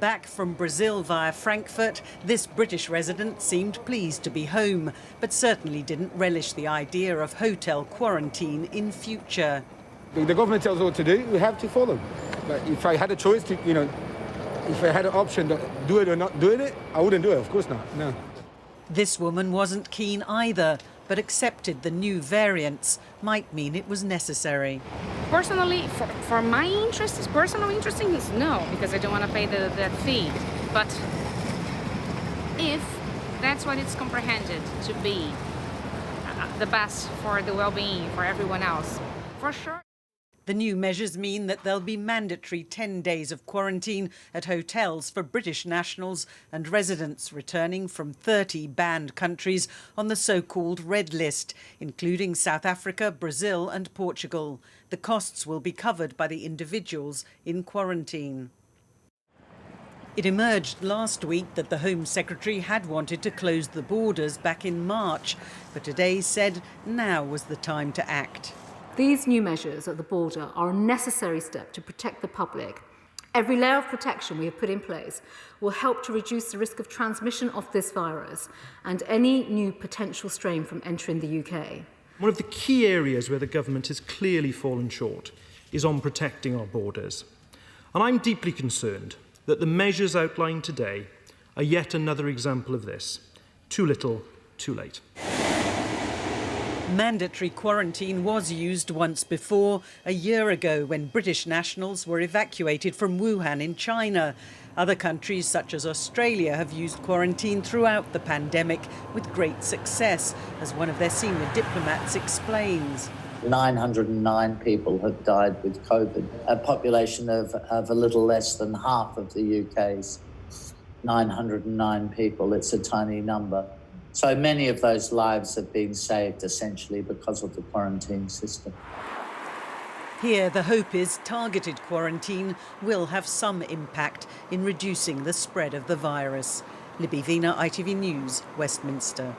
Back from Brazil via Frankfurt, this British resident seemed pleased to be home, but certainly didn't relish the idea of hotel quarantine in future. The government tells us what to do, we have to follow. But if I had a choice to, if I had an option to do it or not doing it, I wouldn't do it, of course not, no. This woman wasn't keen either, but accepted the new variants might mean it was necessary. Personally, for my interests, personal interest is no, because I don't want to pay that fee. But if that's what it's comprehended to be the best for the well-being for everyone else, for sure. The new measures mean that there'll be mandatory 10 days of quarantine at hotels for British nationals and residents returning from 30 banned countries on the so-called red list, including South Africa, Brazil and Portugal. The costs will be covered by the individuals in quarantine. It emerged last week that the Home Secretary had wanted to close the borders back in March, but today said now was the time to act. These new measures at the border are a necessary step to protect the public. Every layer of protection we have put in place will help to reduce the risk of transmission of this virus and any new potential strain from entering the UK. One of the key areas where the government has clearly fallen short is on protecting our borders. And I'm deeply concerned that the measures outlined today are yet another example of this. Too little, too late. Mandatory quarantine was used once before, a year ago, when British nationals were evacuated from Wuhan in China. Other countries, such as Australia, have used quarantine throughout the pandemic with great success, as one of their senior diplomats explains. 909 people have died with COVID, a population of a little less than half of the UK's. 909 people, it's a tiny number. So many of those lives have been saved essentially because of the quarantine system. Here, the hope is targeted quarantine will have some impact in reducing the spread of the virus. Libby Vina, ITV News, Westminster.